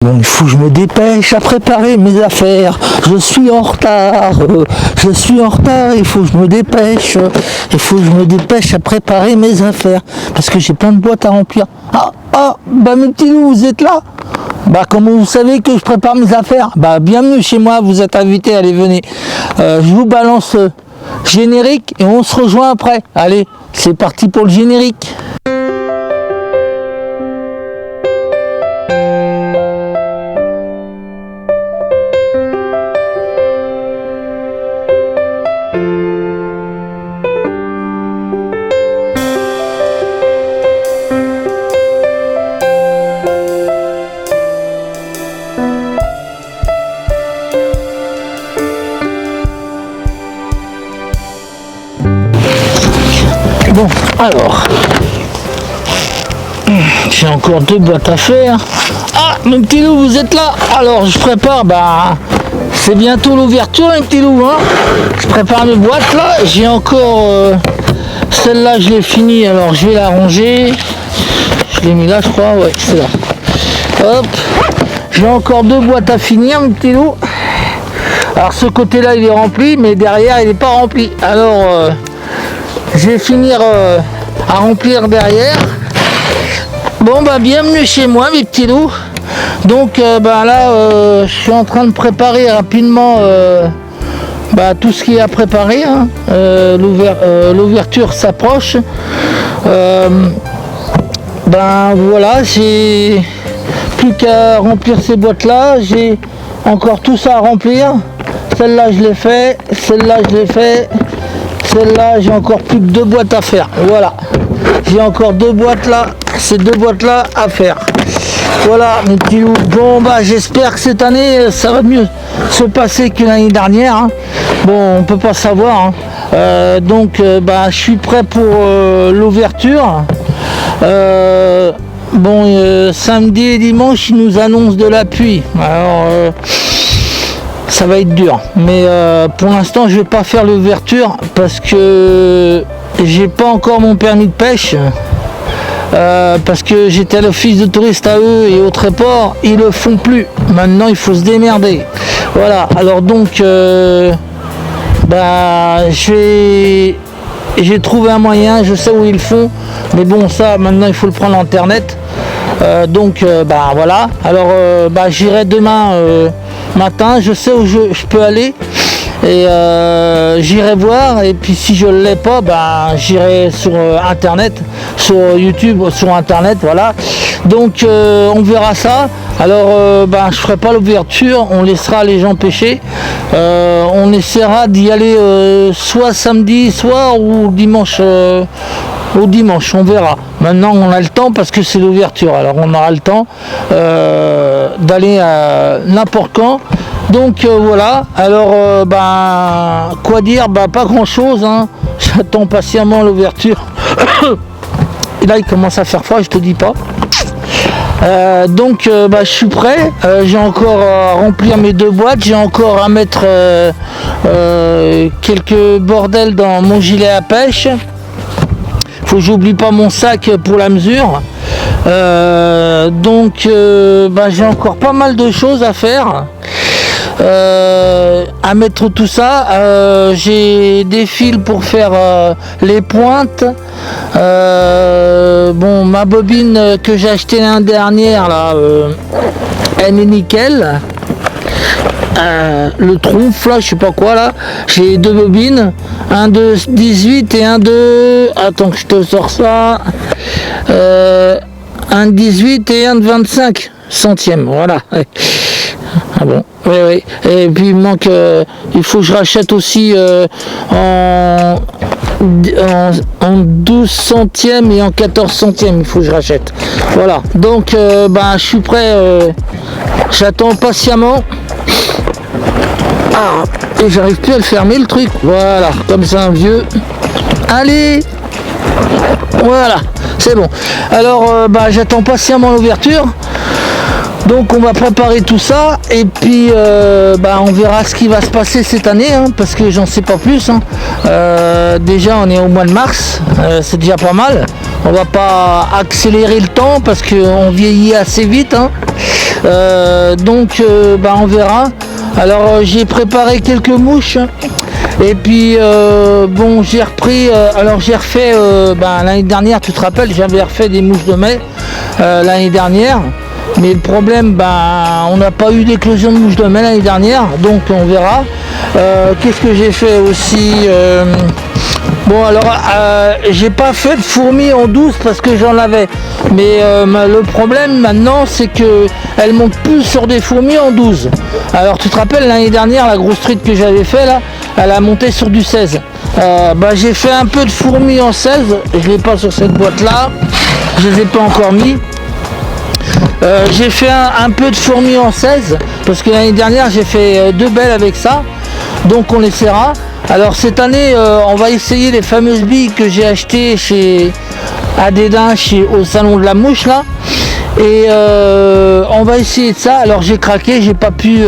Bon, il faut que je me dépêche à préparer mes affaires. Je suis en retard. Il faut que je me dépêche. Il faut que je me dépêche à préparer mes affaires. Parce que j'ai plein de boîtes à remplir. Bah mes petits loups, vous êtes là? Bah comment vous savez que je prépare mes affaires? Bah bienvenue chez moi, vous êtes invités, allez venez. Je vous balance générique et on se rejoint après. Allez, c'est parti pour le générique. Bon, alors, j'ai encore deux boîtes à faire. Ah, mes petits loups, vous êtes là? Alors, je prépare, bah, c'est bientôt l'ouverture, mes petits loups, hein. Je prépare mes boîtes, là. J'ai encore, celle-là, je l'ai finie, alors je vais la ranger. Je l'ai mis là, je crois, ouais, c'est là. Hop, j'ai encore deux boîtes à finir, mes petits loups. Alors, ce côté-là, il est rempli, mais derrière, il n'est pas rempli. Alors, je vais finir à remplir derrière. Bon bah bienvenue chez moi mes petits loups. Donc bah là je suis en train de préparer rapidement bah, tout ce qui est à préparer, hein. L'ouverture s'approche. Ben voilà, j'ai plus qu'à remplir ces boîtes là. J'ai encore tout ça à remplir. Celle-là je l'ai fait, celle-là je l'ai fait. Celle-là, j'ai encore plus que deux boîtes à faire. Voilà. J'ai encore deux boîtes là. Ces deux boîtes là à faire. Voilà, mes petits loups. Bon, bah, j'espère que cette année, ça va mieux se passer que l'année dernière, hein. Bon, on peut pas savoir, hein. Donc, bah, je suis prêt pour l'ouverture. Samedi et dimanche, ils nous annoncent de la pluie. Alors, ça va être dur, mais pour l'instant je vais pas faire l'ouverture parce que j'ai pas encore mon permis de pêche, parce que j'étais à l'office de touristes à eux et au Tréport, ils le font plus. Maintenant il faut se démerder. Voilà, alors donc bah j'ai trouvé un moyen, je sais où ils le font, mais bon ça maintenant il faut le prendre en internet. Donc bah voilà, alors bah j'irai demain matin, je sais où je peux aller et j'irai voir, et puis si je ne l'ai pas, ben, j'irai sur internet, sur YouTube, sur internet, voilà. Donc on verra ça. Alors ben, je ferai pas l'ouverture, on laissera les gens pêcher. On essaiera d'y aller soit samedi soir ou dimanche. Au dimanche, on verra. Maintenant on a le temps parce que c'est l'ouverture, alors on aura le temps d'aller à n'importe quand. Donc voilà, alors ben quoi dire, bah pas grand chose, hein. J'attends patiemment l'ouverture. Et là il commence à faire froid, je te dis pas. Donc bah, je suis prêt, j'ai encore à remplir mes deux boîtes, j'ai encore à mettre quelques bordels dans mon gilet à pêche. Faut que j'oublie pas mon sac pour la mesure. Donc bah, j'ai encore pas mal de choses à faire, à mettre tout ça. J'ai des fils pour faire les pointes. Bon, ma bobine que j'ai acheté l'année dernière là, elle est nickel. Le trompe là, je sais pas quoi là, j'ai deux bobines, un de 18 et un de, attends que je te sors ça, un de 18 et un de 25 centièmes, voilà. Ah bon, oui. Et puis il manque, il faut que je rachète aussi en 12 centièmes et en 14 centièmes, il faut que je rachète. Voilà, donc ben, je suis prêt, j'attends patiemment. Ah, et j'arrive plus à le fermer le truc. Voilà, comme c'est un vieux. Allez, voilà, c'est bon. Alors, bah, j'attends patiemment l'ouverture. Donc, on va préparer tout ça et puis, bah, on verra ce qui va se passer cette année, hein, parce que j'en sais pas plus, hein. Déjà, on est au mois de mars, c'est déjà pas mal. On va pas accélérer le temps parce qu'on vieillit assez vite, hein. Donc on verra. Alors j'ai préparé quelques mouches. Et puis bon, j'ai repris, alors j'ai refait l'année dernière, tu te rappelles, j'avais refait des mouches de mai l'année dernière, mais le problème, on n'a pas eu d'éclosion de mouches de mai l'année dernière, donc on verra. Qu'est-ce que j'ai fait aussi bon, alors j'ai pas fait de fourmis en 12 parce que j'en avais, mais le problème maintenant c'est que elles montent plus sur des fourmis en 12. Alors tu te rappelles l'année dernière la grosse truite que j'avais fait là, elle a monté sur du 16. J'ai fait un peu de fourmis en 16, je l'ai pas sur cette boîte là, je les ai pas encore mis. J'ai fait un peu de fourmis en 16 parce que l'année dernière j'ai fait 2 belles avec ça, donc on essaiera. Alors cette année on va essayer les fameuses billes que j'ai achetées chez Adédin, au salon de la mouche là, et on va essayer de ça. Alors j'ai craqué, j'ai pas pu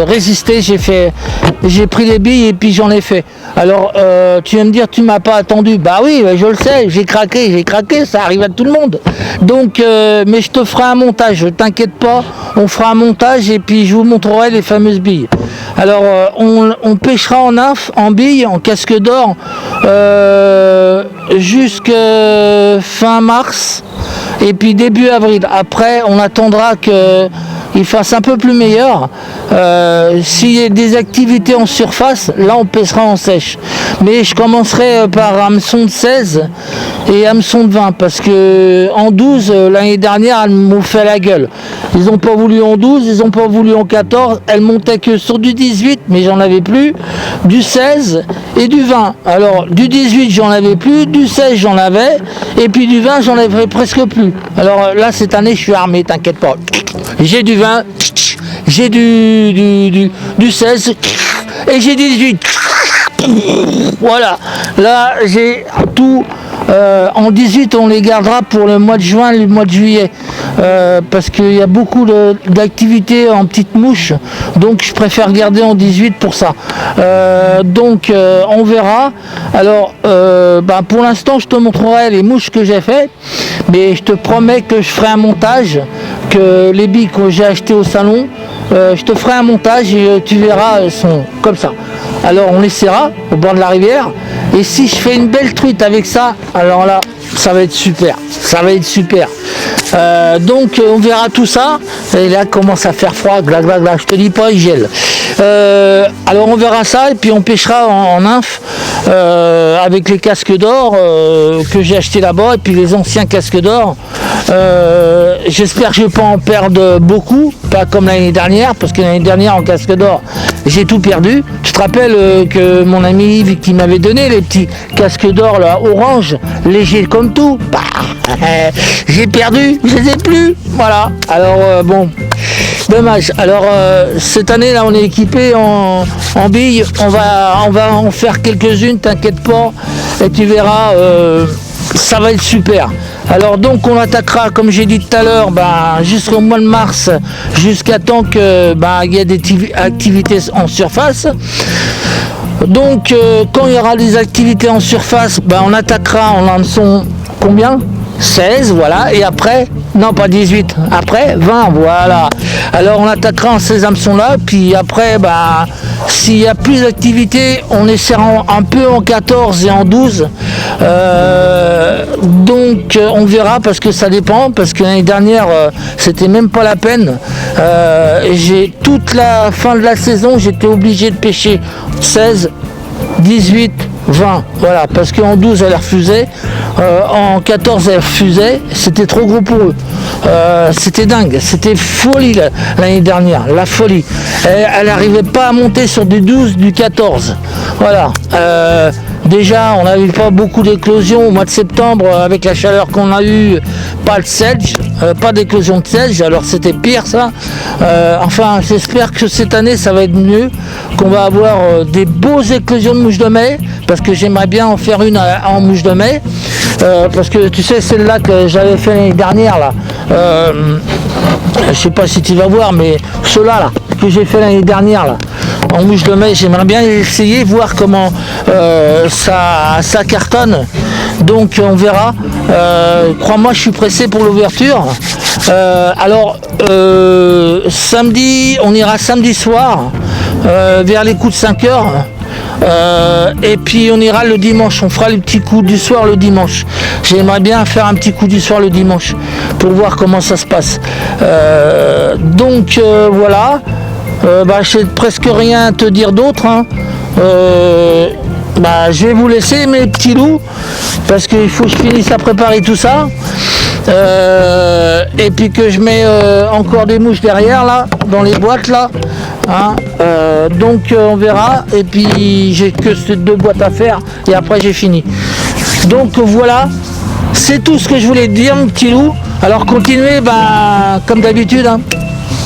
résister, j'ai pris les billes et puis j'en ai fait. Alors tu vas me dire tu m'as pas attendu, bah oui je le sais, j'ai craqué, ça arrive à tout le monde. Donc mais je te ferai un montage, t'inquiète pas, on fera un montage et puis je vous montrerai les fameuses billes. Alors on pêchera en nymphe, en billes, en casque d'or jusqu'à fin mars et puis début avril. Après on attendra qu'il fasse un peu plus meilleur. S'il y a des activités en surface, là on pêchera en sèche. Mais je commencerai par hameçon de 16 et hameçon de 20 parce que en 12 l'année dernière elles m'ont fait la gueule. Ils n'ont pas voulu en 12, ils n'ont pas voulu en 14, elles montaient que sur du 18 mais j'en avais plus, du 16 et du 20. Alors du 18 j'en avais plus, du 16 j'en avais et puis du 20 j'en avais presque plus. Alors là cette année je suis armé, t'inquiète pas. J'ai du 20, j'ai du 16 et j'ai du 18. Voilà, là j'ai tout. En 18 on les gardera pour le mois de juin et le mois de juillet parce qu'il y a beaucoup d'activités en petites mouches, donc je préfère garder en 18 pour ça. Donc on verra. Alors pour l'instant je te montrerai les mouches que j'ai fait, mais je te promets que je ferai un montage, que les billes que j'ai achetées au salon, je te ferai un montage et tu verras, elles sont comme ça. Alors on essaiera au bord de la rivière, et si je fais une belle truite avec ça, alors là ça va être super, donc on verra tout ça. Et là commence à faire froid, je te dis pas, il gèle. Alors on verra ça et puis on pêchera en nymphe avec les casques d'or que j'ai acheté là-bas et puis les anciens casques d'or. J'espère que je vais pas en perdre beaucoup, pas comme l'année dernière, parce que l'année dernière en casque d'or j'ai tout perdu. Tu te rappelles que mon ami Yves qui m'avait donné les petits casques d'or là, orange, légers comme tout, j'ai perdu, je les ai plus, voilà. Alors bon, dommage. Alors cette année là on est équipé en billes, on va en faire quelques-unes, t'inquiète pas, et tu verras, ça va être super. Alors donc on attaquera, comme j'ai dit tout à l'heure, jusqu'au mois de mars, jusqu'à temps que il y a des activités en surface. Donc quand il y aura des activités en surface, on attaquera en hameçon combien ? 16, voilà, et après, non pas 18, après 20, voilà. Alors on attaquera en ces hameçons là, puis après, s'il y a plus d'activités, on essaiera un peu en 14 et en 12. Donc on verra, parce que ça dépend, parce que l'année dernière, c'était même pas la peine. J'ai toute la fin de la saison, j'étais obligé de pêcher 16, 18, 20, voilà, parce qu'en 12 elle refusait, en 14 elle refusait, c'était trop gros pour eux. C'était dingue, c'était folie l'année dernière, la folie. Elle n'arrivait pas à monter sur du 12, du 14. Voilà. Déjà, on n'avait pas beaucoup d'éclosions au mois de septembre avec la chaleur qu'on a eue, pas de selge, pas d'éclosion de selge, alors c'était pire ça. Enfin, j'espère que cette année ça va être mieux, qu'on va avoir des beaux éclosions de mouches de mai, parce que j'aimerais bien en faire une en mouche de mai, parce que tu sais, celle-là que j'avais fait l'année dernière là, je sais pas si tu vas voir, mais ceux-là là, que j'ai fait l'année dernière là, en mouche de mai, j'aimerais bien essayer, voir comment ça cartonne. Donc on verra. Crois-moi, je suis pressé pour l'ouverture. Alors samedi, on ira samedi soir vers les coups de 5 heures. Et puis on ira le dimanche, on fera le petit coup du soir le dimanche. J'aimerais bien faire un petit coup du soir le dimanche pour voir comment ça se passe. Donc voilà, je sais presque rien à te dire d'autre, hein. Je vais vous laisser mes petits loups parce qu'il faut que je finisse à préparer tout ça. Et puis que je mets encore des mouches derrière là, dans les boîtes là, hein. Donc on verra. Et puis j'ai que ces 2 boîtes à faire et après j'ai fini. Donc voilà, c'est tout ce que je voulais te dire, mon petit loup. Alors continuez, comme d'habitude, hein.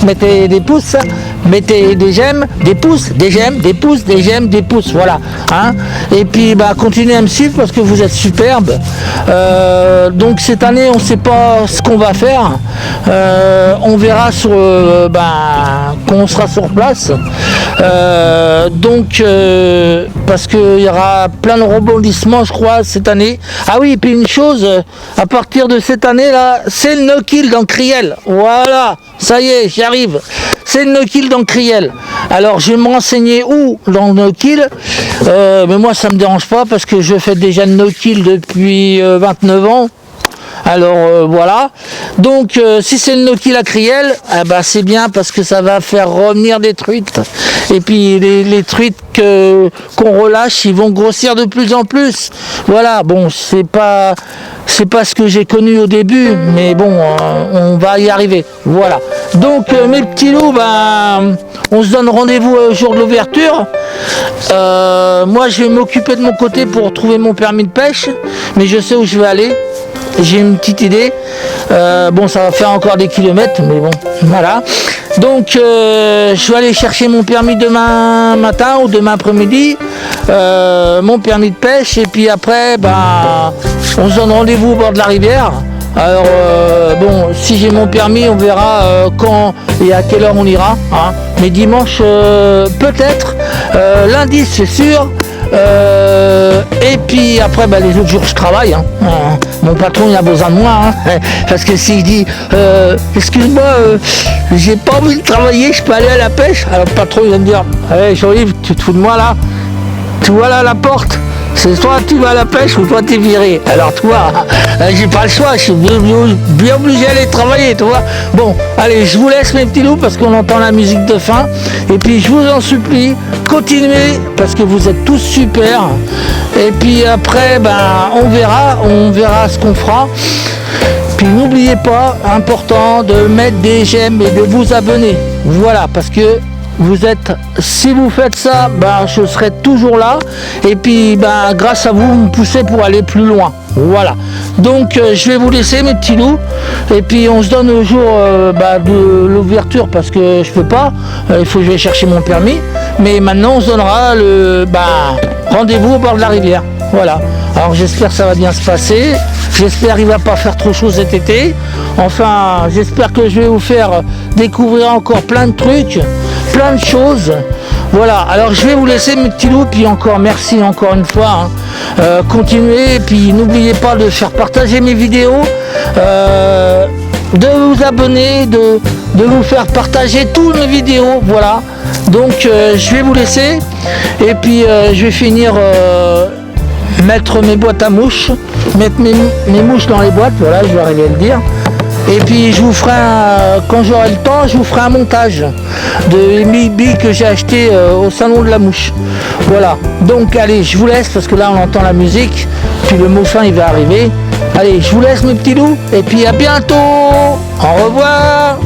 Mettez des pouces, mettez des j'aime, des pouces, des j'aime, des pouces, des j'aime, des pouces, voilà, hein. Et puis continuez à me suivre parce que vous êtes superbes. Donc cette année on ne sait pas ce qu'on va faire, on verra sur quand on sera sur place, parce qu'il y aura plein de rebondissements je crois cette année. Ah oui, et puis une chose, à partir de cette année là, c'est le no-kill dans Criel, voilà, ça y est, j'y arrive. C'est le no-kill dans Criel. Alors je vais me renseigner où dans le no-kill, mais moi ça me dérange pas parce que je fais déjà le no-kill depuis 29 ans. Alors voilà. Donc si c'est le no-kill à Criel, c'est bien parce que ça va faire revenir des truites. Et puis les truites qu'on relâche, ils vont grossir de plus en plus. Voilà, bon, c'est pas ce que j'ai connu au début, mais bon, on va y arriver. Voilà. Donc mes petits loups, on se donne rendez-vous au jour de l'ouverture. Moi je vais m'occuper de mon côté pour trouver mon permis de pêche, mais je sais où je vais aller. J'ai une petite idée. Ça va faire encore des kilomètres, mais bon, voilà. Donc je vais aller chercher mon permis demain matin ou demain après-midi, mon permis de pêche, et puis après on se donne rendez-vous au bord de la rivière. Alors si j'ai mon permis, on verra quand et à quelle heure on ira, hein. Mais dimanche peut-être, lundi c'est sûr. Et puis après les autres jours je travaille, hein. Mon patron il a besoin de moi, hein. Parce que s'il dit excuse-moi, j'ai pas envie de travailler, je peux aller à la pêche, alors le patron il va me dire Jean-Yves, tu te fous de moi là, tu vois là la porte, c'est soit tu vas à la pêche ou toi t'es viré. Alors toi, j'ai pas le choix, je suis bien obligé d'aller travailler, tu vois. Bon, allez, je vous laisse mes petits loups parce qu'on entend la musique de fin. Et puis je vous en supplie, continuez parce que vous êtes tous super. Et puis après, on verra ce qu'on fera. Puis n'oubliez pas, important de mettre des j'aime et de vous abonner. Voilà, parce que si vous faites ça, je serai toujours là. Et puis, grâce à vous, vous me poussez pour aller plus loin. Voilà. Donc, je vais vous laisser, mes petits loups. Et puis, on se donne au jour de l'ouverture parce que je peux pas. Il faut que je vais chercher mon permis. Mais maintenant, on se donnera rendez-vous au bord de la rivière. Voilà. Alors, j'espère que ça va bien se passer. J'espère qu'il ne va pas faire trop chaud cet été. Enfin, j'espère que je vais vous faire découvrir encore plein de trucs, plein de choses. Voilà, alors je vais vous laisser mes petits loups, puis encore merci encore une fois, hein. Continuez, et puis n'oubliez pas de faire partager mes vidéos, de vous abonner, de vous faire partager toutes mes vidéos, voilà. Donc je vais vous laisser, et puis je vais finir mettre mes boîtes à mouches, mettre mes mouches dans les boîtes, voilà, je vais arriver à le dire. Et puis je vous ferai quand j'aurai le temps, je vous ferai un montage de billes que j'ai acheté au salon de la mouche. Voilà, donc allez, je vous laisse parce que là on entend la musique, puis le mot fin il va arriver. Allez, je vous laisse mes petits loups, et puis à bientôt. Au revoir.